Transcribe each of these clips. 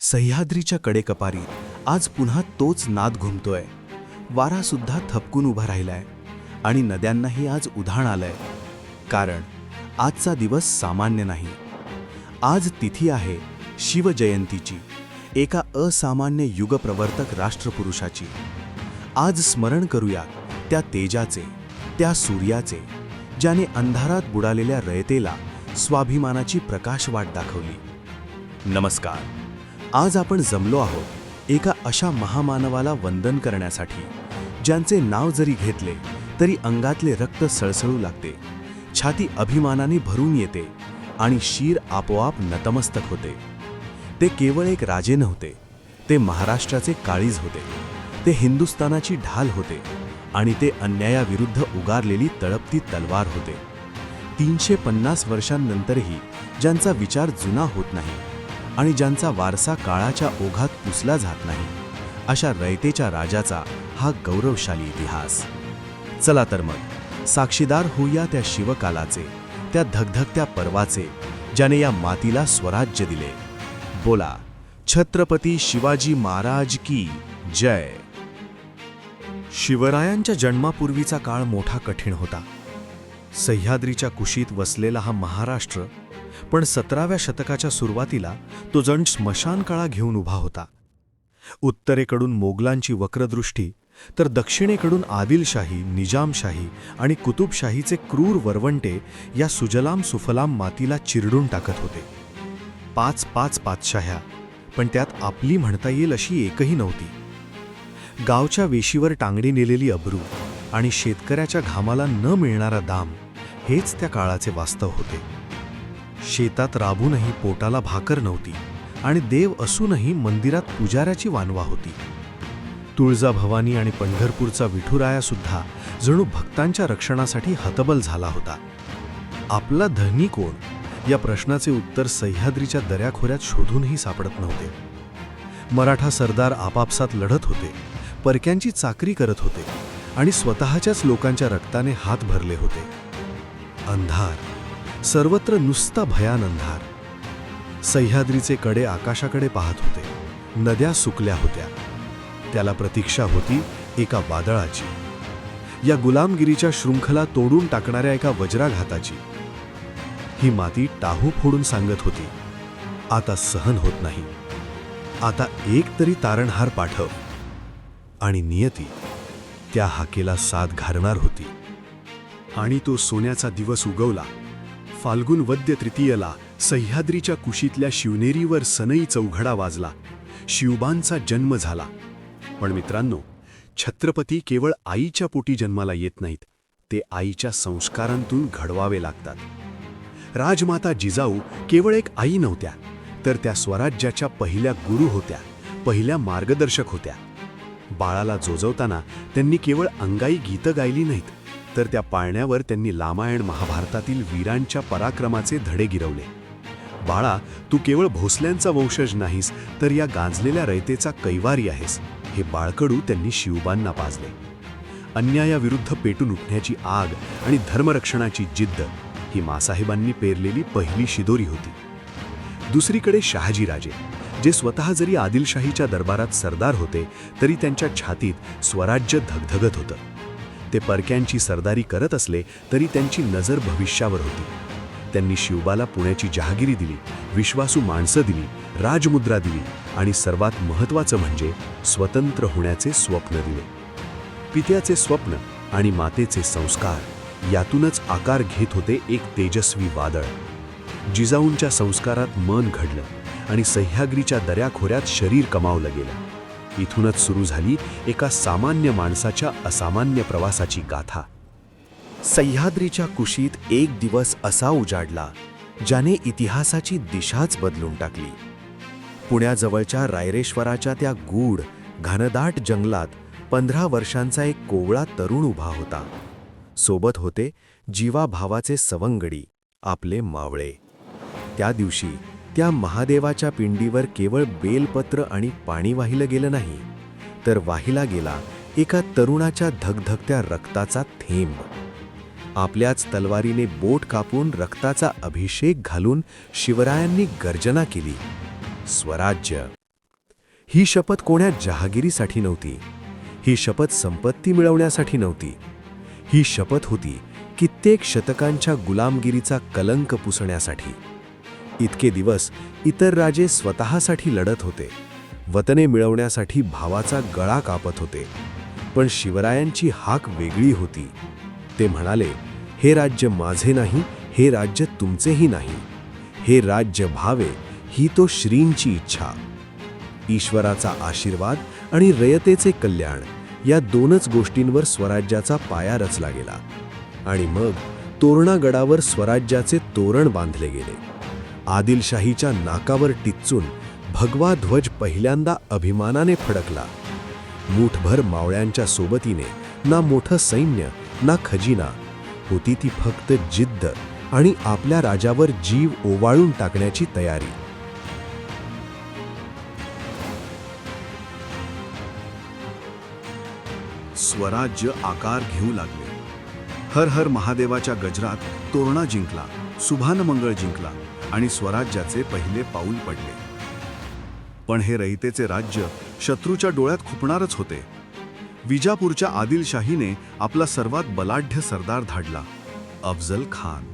सह्याद्रीच्या कडेकपारीत आज पुन्हा तोच नाद घुमतोय. वारा सुद्धा थपकून उभा राहिलाय आणि नद्यांनाही आज उधाण आलंय. कारण आजचा दिवस सामान्य नाही. आज तिथी आहे शिवजयंतीची, एका असामान्य युगप्रवर्तक राष्ट्रपुरुषाची. आज स्मरण करूया त्या तेजाचे, त्या सूर्याचे, ज्याने अंधारात बुडालेल्या रयतेला स्वाभिमानाची प्रकाशवाट दाखवली. नमस्कार. आज आपण जमलो आहोत एका अशा महामानवाला वंदन करण्यासाठी, ज्यांचे नाव जरी घेतले तरी अंगातले रक्त सळसळू लागते, छाती अभिमानाने भरून येते आणि शिर आपोआप नतमस्तक होते. ते केवळ एक राजे नव्हते, ते महाराष्ट्राचे काळीज होते, ते हिंदुस्थानाची ढाल होते आणि ते अन्यायाविरुद्ध उगारलेली तळपती तलवार होते. 350 वर्षांनंतरही ज्यांचा विचार जुना होत नाही आणि ज्यांचा वारसा काळाच्या ओघात पुसला जात नाही, अशा रयतेच्या राजाचा हा गौरवशाली इतिहास. चला तर मग साक्षीदार होऊया त्या शिवकालाचे, त्या धगधगत्या पर्वाचे, ज्याने या मातीला स्वराज्य दिले. बोला छत्रपती शिवाजी महाराज की जय. शिवरायांच्या जन्मापूर्वीचा काळ मोठा कठीण होता. सह्याद्रीच्या कुशीत वसलेला हा महाराष्ट्र पण 17व्या शतकाच्या सुरुवातीला तो जण स्मशानकाळा घेऊन उभा होता. उत्तरेकडून मोगलांची वक्रदृष्टी तर दक्षिणेकडून आदिलशाही, निजामशाही आणि कुतुबशाहीचे क्रूर वरवंटे या सुजलाम सुफलाम मातीला चिरडून टाकत होते. 5 पातशाह्या, पण त्यात आपली म्हणता येईल अशी एकही नव्हती. गावच्या वेशीवर टांगडी नेलेली अब्रू आणि शेतकऱ्याच्या घामाला न मिळणारा दाम हेच त्या काळाचे वास्तव होते. शेतात राबूनही पोटाला भाकर नव्हती आणि देव असूनही मंदिरात पुजाऱ्याची वानवा होती. तुळजाभवानी आणि पंढरपूरचा विठुरायासुद्धा जणू भक्तांच्या रक्षणासाठी हतबल झाला होता. आपला धनी कोण या प्रश्नाचे उत्तर सह्याद्रीच्या दऱ्याखोऱ्यात शोधूनही सापडत नव्हते. मराठा सरदार आपापसात लढत होते, परक्यांची चाकरी करत होते आणि स्वतःच्याच लोकांच्या रक्ताने हात भरले होते. अंधार, सर्वत्र नुसता भयान अंधार. सह्याद्रीचे कडे आकाशाकडे पाहत होते. नद्या सुकल्या होत्या. त्याला प्रतीक्षा होती एका वादळाची, या गुलामगिरीच्या शृंखला तोडून टाकणाऱ्या एका वज्राघाताची. ही माती टाहू फोडून सांगत होती, आता सहन होत नाही, आता एक तरी तारणहार पाठव. आणि नियती त्या हाकेला साथ घालणार होती. आणि तो सोन्याचा दिवस उगवला. फाल्गुन वद्य तृतीयला सह्याद्रीच्या कुशीतल्या शिवनेरीवर सनई चौघडा वाजला. शिवबांचा जन्म झाला. पण मित्रांनो, छत्रपती केवळ आईच्या पोटी जन्माला येत नाहीत, ते आईच्या संस्कारांतून घडवावे लागतात. राजमाता जिजाऊ केवळ एक आई नव्हत्या, तर त्या स्वराज्याच्या पहिल्या गुरु होत्या, पहिल्या मार्गदर्शक होत्या. बाळाला जोजवताना त्यांनी केवळ अंगाई गीतं गायली नाहीत, तर त्या पाळण्यावर त्यांनी रामायण महाभारतातील वीरांच्या पराक्रमाचे धडे गिरवले. बाळा, तू केवळ भोसल्यांचा वंशज नाहीस, तर या गांजलेल्या रयतेचा कैवारी आहेस, हे बाळकडू त्यांनी शिवबांना पाजले. अन्यायाविरुद्ध पेटून उठण्याची आग आणि धर्मरक्षणाची जिद्द ही मासाहेबांनी पेरलेली पहिली शिदोरी होती. दुसरीकडे शहाजीराजे, जे स्वतः जरी आदिलशाहीच्या दरबारात सरदार होते, तरी त्यांच्या छातीत स्वराज्य धगधगत होतं. ते परक्यांची सरदारी करत असले तरी त्यांची नजर भविष्यावर होती. त्यांनी शिवबाला पुण्याची जहागिरी दिली, विश्वासू माणसं दिली, राजमुद्रा दिली आणि सर्वात महत्त्वाचं म्हणजे स्वतंत्र होण्याचे स्वप्न दिले. पित्याचे स्वप्न आणि मातेचे संस्कार यातूनच आकार घेत होते एक तेजस्वी वादळ. जिजाऊंच्या संस्कारात मन घडलं आणि सह्याद्रीच्या दऱ्याखोऱ्यात शरीर कमावलं गेलं. इथूनच सुरू झाली एका सामान्य माणसाच्या असामान्य प्रवासाची गाथा. सह्याद्रीच्या कुशीत एक दिवस असा उजाडला, ज्याने इतिहासाची दिशाच बदलून टाकली. पुण्याजवळच्या रायरेश्वराच्या त्या गूढ घनदाट जंगलात 15 वर्षांचा एक कोवळा तरुण उभा होता. सोबत होते जीवाभावाचे सवंगडी, आपले मावळे. त्या दिवशी त्या महादेवाच्या पिंडीवर केवळ बेलपत्र आणि पाणी वाहिलं गेलं नाही, तर वाहिला गेला एका तरुणाच्या धगधगत्या रक्ताचा थेंब. आपल्याच तलवारीने बोट कापून रक्ताचा अभिषेक घालून शिवरायांनी गर्जना केली, स्वराज्य, ही शपथ कोण्या जहागिरीसाठी नव्हती. ही शपथ संपत्ती मिळवण्यासाठी नव्हती. ही शपथ होती कित्येक शतकांच्या गुलामगिरीचा कलंक पुसण्यासाठी. इतके दिवस इतर राजे स्वतःसाठी लढत होते, वतने मिळवण्यासाठी भावाचा गळा कापत होते. पण शिवरायांची हाक वेगळी होती. ते म्हणाले, हे राज्य माझे नाही, हे राज्य तुमचेही नाही. हे राज्य भावे ही तो श्रींची इच्छा. ईश्वराचा आशीर्वाद आणि रयतेचे कल्याण या दोनच गोष्टींवर स्वराज्याचा पाया रचला गेला. आणि मग तोरणागडावर स्वराज्याचे तोरण बांधले गेले. आदिलशाहीच्या नाकावर टिच्चून भगवा ध्वज पहिल्यांदा अभिमानाने फडकला. मूठभर मावळ्यांच्या सोबतीने ना मोठं सैन्य ना खजिना, होती ती फक्त जिद्द आणि आपल्या राजावर जीव ओवाळून टाकण्याची तयारी. स्वराज्य आकार घेऊ लागले. हर हर महादेवाच्या गजरात तोरणा जिंकला, सुभानमंगळ जिंकला आणि स्वराज्याचे पहिले पाऊल पडले. पण हे रयतेचे राज्य शत्रूच्या डोळ्यात खुपणारच होते. विजापूरच्या आदिलशाहीने आपला सर्वात बलाढ्य सरदार धाडला, अफजल खान.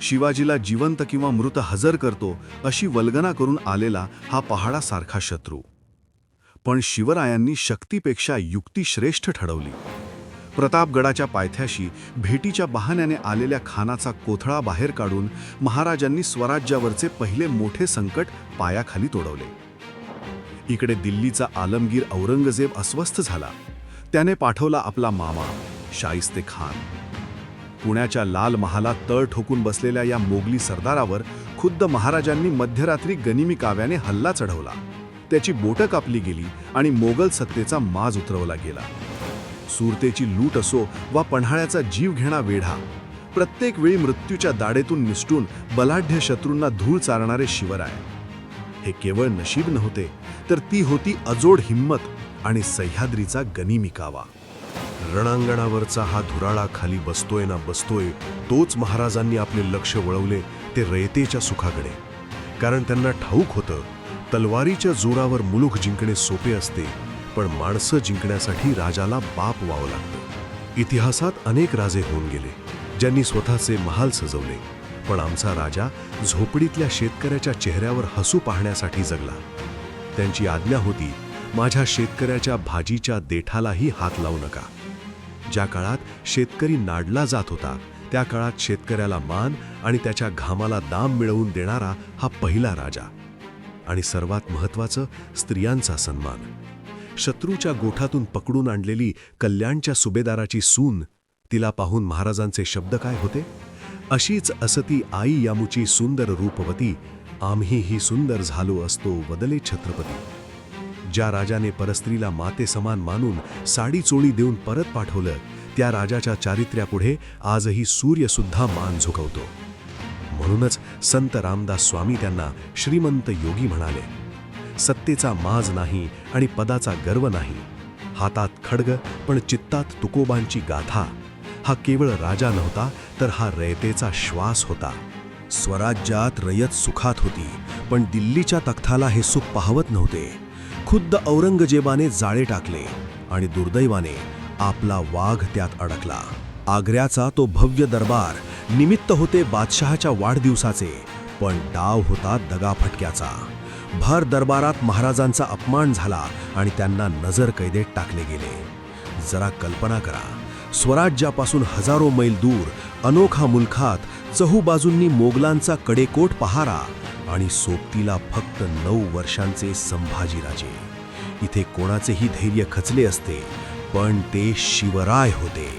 शिवाजीला जिवंत किंवा मृत हजर करतो अशी वल्गना करून आलेला हा पहाडासारखा शत्रू. पण शिवरायांनी शक्तीपेक्षा युक्ती श्रेष्ठ ठरवली. प्रतापगडाच्या पायथ्याशी भेटीच्या बहाण्याने आलेल्या खानाचा कोथळा बाहेर काढून महाराजांनी स्वराज्यावरचे पहिले मोठे संकट पायाखाली तोडवले. इकडे दिल्लीचा आलमगीर औरंगजेब अस्वस्थ झाला. त्याने पाठवला आपला मामा शाहिस्ते खान. पुण्याच्या लाल महालात तळ ठोकून बसलेल्या या मोगली सरदारावर खुद्द महाराजांनी मध्यरात्री गनिमी काव्याने हल्ला चढवला. त्याची बोटं कापली गेली आणि मोगल सत्तेचा माज उतरवला गेला. सुरतेची लूट असो वा पन्हाळ्याचा जीव घेणा वेढा, प्रत्येक वेळी मृत्यूच्या दाढेतून निसटून बलाढ्य शत्रूंना धूळ चारणारे शिवराय. हे केवळ नशीब नव्हते, तर ती होती अजोड हिम्मत आणि सह्याद्रीचा गनिमी कावा. रणांगणावरचा हा धुराळा खाली बसतोय ना बसतोय, तोच महाराजांनी आपले लक्ष वळवले ते रयतेच्या सुखाकडे. कारण त्यांना ठाऊक होतं, तलवारीच्या जोरावर मुलूख जिंकणे सोपे असते, पण माणसं जिंकण्यासाठी राजाला बाप व्हावं लागतं. इतिहासात अनेक राजे होऊन गेले, ज्यांनी स्वतःचे महाल सजवले, पण आमचा राजा झोपडीतल्या शेतकऱ्याच्या चेहऱ्यावर हसू पाहण्यासाठी जगला. त्यांची आज्ञा होती, माझ्या शेतकऱ्याच्या भाजीच्या देठालाही हात लावू नका. ज्या काळात शेतकरी नाडला जात होता, त्या काळात शेतकऱ्याला मान आणि त्याच्या घामाला दाम मिळवून देणारा हा पहिला राजा. आणि सर्वात महत्त्वाचं, स्त्रियांचा सन्मान. शत्रूच्या गोठातून पकडून आणलेली कल्याणच्या सुभेदाराची सून, तिला पाहून महाराजांचे शब्द काय होते? अशीच असती आई यामुची सुंदर रूपवती, आम्हीही सुंदर झालो असतो वदले छत्रपती. ज्या राजाने परस्त्रीला माते समान मानून साडी चोळी देऊन परत पाठवलं, त्या राजाच्या चारित्र्यापुढे आजही सूर्यसुद्धा मान झुकवतो. म्हणूनच संत रामदास स्वामी त्यांना श्रीमंत योगी म्हणाले. सत्तेचा माज नाही आणि पदाचा गर्व नाही. हातात खड्ग पण चित्तात तुकोबांची गाथा. हा केवळ राजा नव्हता, तर हा रयतेचा श्वास होता. स्वराज्यात रयत सुखात होती, पण दिल्लीच्या तख्ताला हे सुख पाहवत नव्हते. खुद्द औरंगजेबाने जाळे टाकले आणि दुर्दैवाने आपला वाघ त्यात अडकला. आग्र्याचा तो भव्य दरबार निमित्त होते बादशहाच्या वाढदिवसाचे, पण डाव होता दगाफटक्याचा. भर दरबारात महाराजांचा अपमान झाला आणि त्यांना नजर कैदेत टाकले गेले. जरा कल्पना करा, स्वराज्यापासून हजारो मैल दूर अनोखा मुलखात चहूबाजूंनी मोगलांचा कडेकोट पहारा आणि सोबतीला फक्त 9 वर्षांचे संभाजीराजे. इथे कोणाचेही धैर्य खचले असते, पण ते शिवराय होते.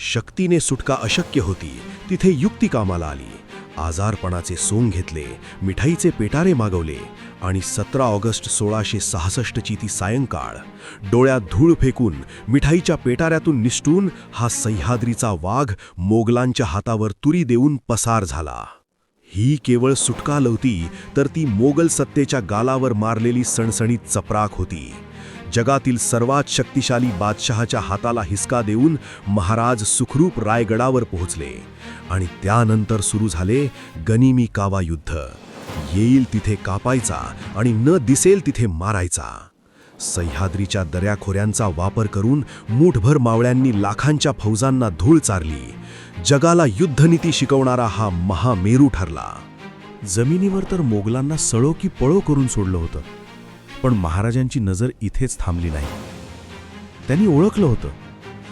शक्तीने सुटका अशक्य होती, तिथे युक्ती कामाला आली. आजारपणाचे सोंग घेतले, मिठाईचे पेटारे मागवले आणि 17 ऑगस्ट 1666ची ती सायंकाळ, डोळ्यात धूळ फेकून मिठाईच्या पेटाऱ्यातून निसटून हा सह्याद्रीचा वाघ मोगलांच्या हातावर तुरी देऊन पसार झाला. ही केवळ सुटका नव्हती, तर ती मोगल सत्तेच्या गालावर मारलेली सणसणीत चपराक होती. जगातील सर्वात शक्तिशाली बादशहाच्या हाताला हिसका देऊन महाराज सुखरूप रायगडावर पोहोचले आणि त्यानंतर सुरू झाले गनिमी कावा युद्ध. येईल तिथे कापायचा आणि न दिसेल तिथे मारायचा. सह्याद्रीच्या दऱ्याखोऱ्यांचा वापर करून मूठभर मावळ्यांनी लाखांच्या फौजांना धूळ चारली. जगाला युद्धनीती शिकवणारा हा महामेरू ठरला. जमिनीवर तर मोगलांना सळो की पळो करून सोडलं होतं. पण महाराजांची नजर इथेच थांबली नाही. त्यांनी ओळखलं होतं,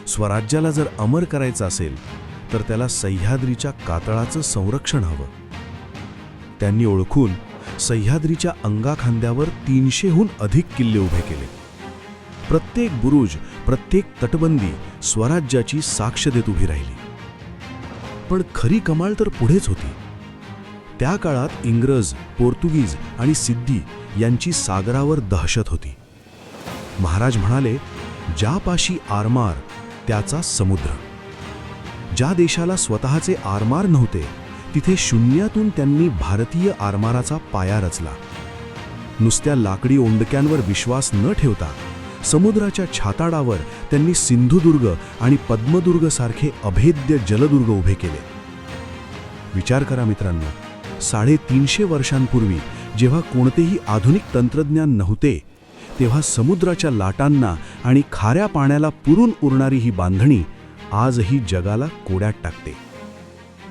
स्वराज्याला जर अमर करायचं असेल तर त्याला सह्याद्रीच्या कातळाचं संरक्षण हवं. त्यांनी ओळखून सह्याद्रीच्या अंगाखांद्यावर 300हून अधिक किल्ले उभे केले. प्रत्येक बुरुज, प्रत्येक तटबंदी स्वराज्याची साक्ष देत उभी राहिली. पण खरी कमाल तर पुढेच होती. त्या काळात इंग्रज, पोर्तुगीज आणि सिद्धी यांची सागरावर दहशत होती. महाराज म्हणाले, ज्यापाशी आरमार त्याचा समुद्र. ज्या देशाला स्वतःचे आरमार नव्हते तिथे शून्यातून त्यांनी भारतीय आरमाराचा पाया रचला. नुसत्या लाकडी ओंडक्यांवर विश्वास न ठेवता समुद्राच्या छाताडावर त्यांनी सिंधुदुर्ग आणि पद्मदुर्ग सारखे अभेद्य जलदुर्ग उभे केले. विचार करा मित्रांनो, 350 वर्षांपूर्वी जेव्हा कोणतेही आधुनिक तंत्रज्ञान नव्हते तेव्हा समुद्राच्या लाटांना आणि खाऱ्या पाण्याला पुरून उरणारी ही बांधणी आजही जगाला कोड्यात टाकते.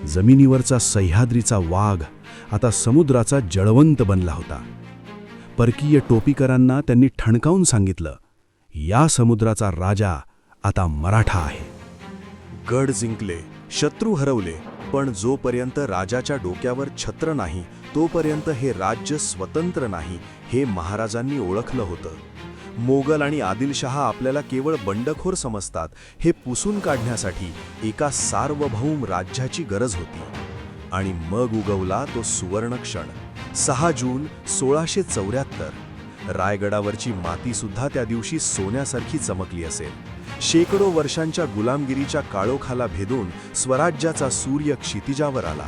जमिनीवरचा सह्याद्रीचा वाघ आता समुद्राचा जळवंत बनला होता. परकीय टोपीकरांना त्यांनी ठणकावून सांगितलं, या समुद्राचा राजा आता मराठा आहे. गड जिंकले, शत्रू हरवले, पण जोपर्यंत राजाच्या डोक्यावर छत्र नाही तोपर्यंत हे राज्य स्वतंत्र नाही हे महाराजांनी ओळखलं होतं. मोगल आणि आदिलशहा आपल्याला केवळ बंडखोर समजतात हे पुसून काढण्यासाठी एका सार्वभौम राज्याची गरज होती. आणि मग उगवला तो सुवर्ण क्षण. 6 जून 1674. रायगडावरची मातीसुद्धा त्या दिवशी सोन्यासारखी चमकली असेल. शेकडो वर्षांच्या गुलामगिरीच्या काळोखाला भेदून स्वराज्याचा सूर्य क्षितिजावर आला.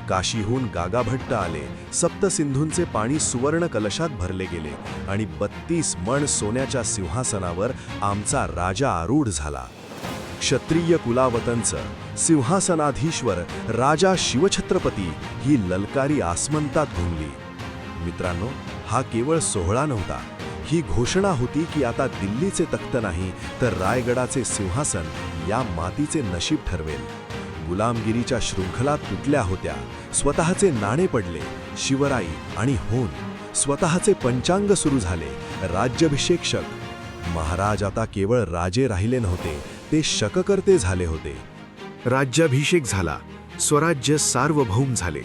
काशीहून गागाभट्ट आले, सप्तसिंधूंचे पाणी सुवर्ण कलशात भरले गेले आणि 32 मण सोन्याच्या सिंहासनावर आमचा राजा आरूढ झाला. क्षत्रिय कुलावतंचं सिंहासनाधीश्वर राजा शिवछत्रपती ही ललकारी आसमंतात घुमली. मित्रांनो, हा केवळ सोहळा नव्हता, ही घोषणा होती की आता दिल्लीचे तख्त नाही तर रायगडाचे सिंहासन या मातीचे नशीब ठरवेल. गुलामगिरीच्या शृंखला तुटल्या होत्या, स्वतःचे नाणे पडले, शिवराई आणि होन, स्वतःचे पंचांग सुरू झाले. राज्याभिषेक. महाराज आता केवळ राजे राहिले नव्हते, ते शककर्ते झाले होते. राज्याभिषेक झाला, स्वराज्य सार्वभौम झाले.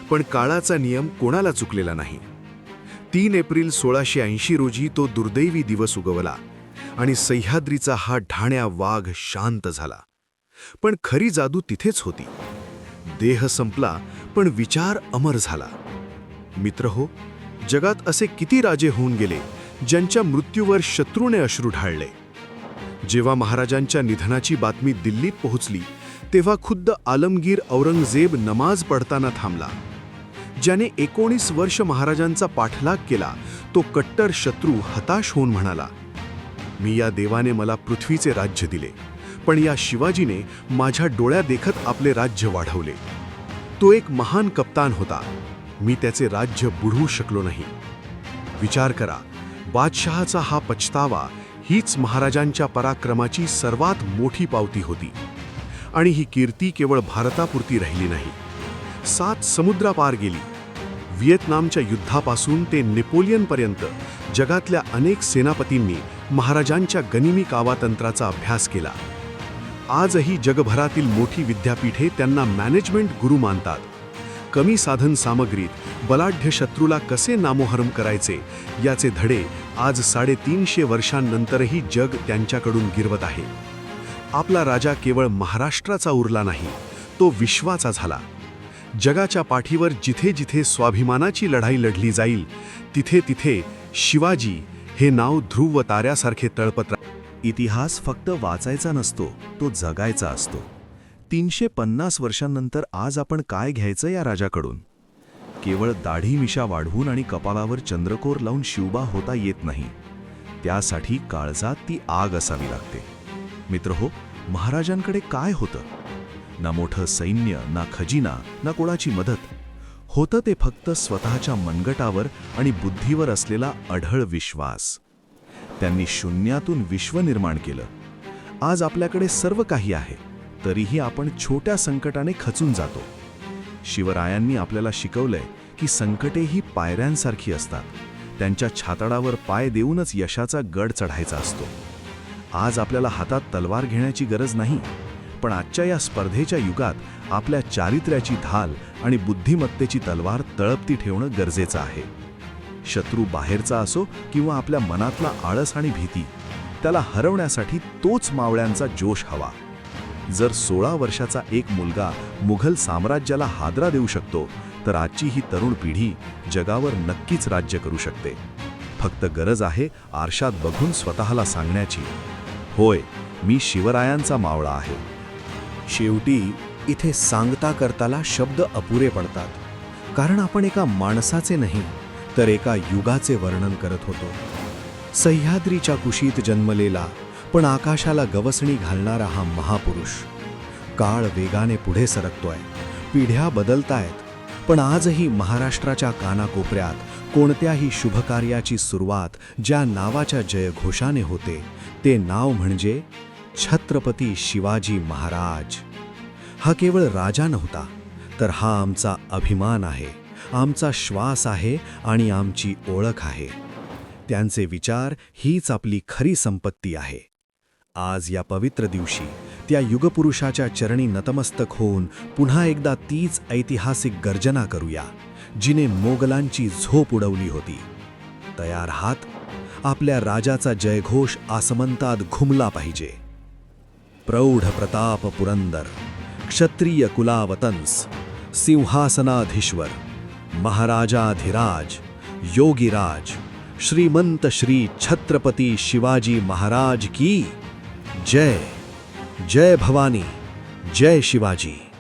पण काळाचा नियम कोणाला चुकलेला नाही. 3 एप्रिल 1680 रोजी तो दुर्दैवी दिवस उगवला आणि सह्याद्रीचा हा ढाण्या वाघ शांत झाला. पण खरी जादू तिथेच होती. देह संपला पण विचार अमर झाला. मित्रहो, जगात असे किती राजे होऊन गेले ज्यांच्या मृत्यूवर शत्रूने अश्रू ढाळले. जेव्हा महाराजांच्या निधनाची बातमी दिल्लीत पोहोचली तेव्हा खुद्द आलमगीर औरंगजेब नमाज पढताना थांबला. ज्याने 19 वर्ष महाराजांचा पाठलाग केला तो कट्टर शत्रू हताश होऊन म्हणाला, मी या देवाने मला पृथ्वीचे राज्य दिले, पण या शिवाजीने माझ्या डोळ्या देखत आपले राज्य वाढवले. तो एक महान कप्तान होता, मी त्याचे राज्य बुडवू शकलो नाही. विचार करा, बादशहाचा हा पछतावा हीच महाराजांच्या पराक्रमाची सर्वात मोठी पावती होती. आणि ही कीर्ती केवळ भारतापुरती राहिली नाही, 7 समुद्रापार गेली. व्हिएतनामच्या युद्धापासून ते नेपोलियनपर्यंत जगातल्या अनेक सेनापतींनी महाराजांच्या गनिमी कावातंत्राचा अभ्यास केला. आजही जगभरातील मोठी विद्यापीठे त्यांना मॅनेजमेंट गुरु मानतात. कमी साधन सामग्रीत बलाढ्य शत्रूला कसे नामोहरम करायचे याचे धडे आज 350 वर्षांनंतरही जग त्यांच्याकडून गिरवत आहे. आपला राजा केवळ महाराष्ट्राचा उरला नाही, तो विश्वाचा झाला. जगाच्या पाठीवर जिथे जिथे स्वाभिमानाची लढाई लढली जाईल तिथे तिथे शिवाजी हे नाव ध्रुव ताऱ्यासारखे तळपत राहील. इतिहास फक्त वाचायचा नसतो, तो जगायचा असतो. 350 वर्षांनंतर आज आपण काय घ्यायचं या राजाकडून? केवळ दाढी मिशा वाढवून आणि कपाळावर चंद्रकोर लावून शिवबा होता येत नाही. त्यासाठी काळजात ती आग असावी लागते. मित्रहो, महाराजांकडे काय होतं? ना मोठं सैन्य, ना खजिना, ना कोणाची मदत. होतं ते फक्त स्वतःच्या मनगटावर आणि बुद्धीवर असलेला अढळ विश्वास. त्यांनी शून्यातून विश्व निर्माण केलं. आज आपल्याकडे सर्व काही आहे, तरीही आपण छोट्या संकटाने खचून जातो. शिवरायांनी आपल्याला शिकवलंय की संकटे ही पायऱ्यांसारखी असतात. त्यांच्या छातडावर पाय देऊनच यशाचा गड चढायचा असतो. आज आपल्याला हातात तलवार घेण्याची गरज नाही, पण आजच्या या स्पर्धेच्या युगात आपल्या चारित्र्याची ढाल आणि बुद्धिमत्तेची तलवार तळपती ठेवणं गरजेचं आहे. शत्रू बाहेरचा असो किंवा आपल्या मनातला आळस आणि भीती, त्याला हरवण्यासाठी तोच मावळ्यांचा जोश हवा. जर 16 वर्षाचा एक मुलगा मुघल साम्राज्याला हादरा देऊ शकतो, तर आजची ही तरुण पिढी जगावर नक्कीच राज्य करू शकते. फक्त गरज आहे आरशात बघून स्वतःला सांगण्याची, होय, मी शिवरायांचा मावळा आहे. शेवटी इथे सांगता करताला शब्द अपुरे पडतात, कारण आपण एका माणसाचे नाही तर एका युगाचे वर्णन करत होतो. सह्याद्रीच्या कुशीत जन्मलेला पण आकाशाला गवसणी घालणारा हा महापुरुष. काळ वेगाने पुढे सरकतोय, पिढ्या बदलतायत, पण आजही महाराष्ट्राच्या कानाकोपऱ्यात कोणत्याही शुभकार्याची सुरुवात ज्या नावाच्या जयघोषाने होते, ते नाव म्हणजे छत्रपती शिवाजी महाराज. हा केवळ राजा नव्हता, तर हा आमचा अभिमान आहे, आमचा श्वास आहे आणि आमची ओळख आहे. त्यांचे विचार हीच आपली खरी संपत्ती आहे. आज या पवित्र दिवशी त्या युगपुरुषाच्या चरणी नतमस्तक होऊन पुन्हा एकदा तीच ऐतिहासिक गर्जना करूया, जिने मोगलांची झोप उडवली होती. तयार आहात? आपल्या राजाचा जयघोष आसमंतात घुमला पाहिजे. प्रौढ प्रताप पुरंदर, क्षत्रिय कुलावतंस, सिंहासनाधीश्वर, महाराजाधिराज, योगीराज, श्रीमंत श्री छत्रपती शिवाजी महाराज की जय. जय भवानी, जय शिवाजी.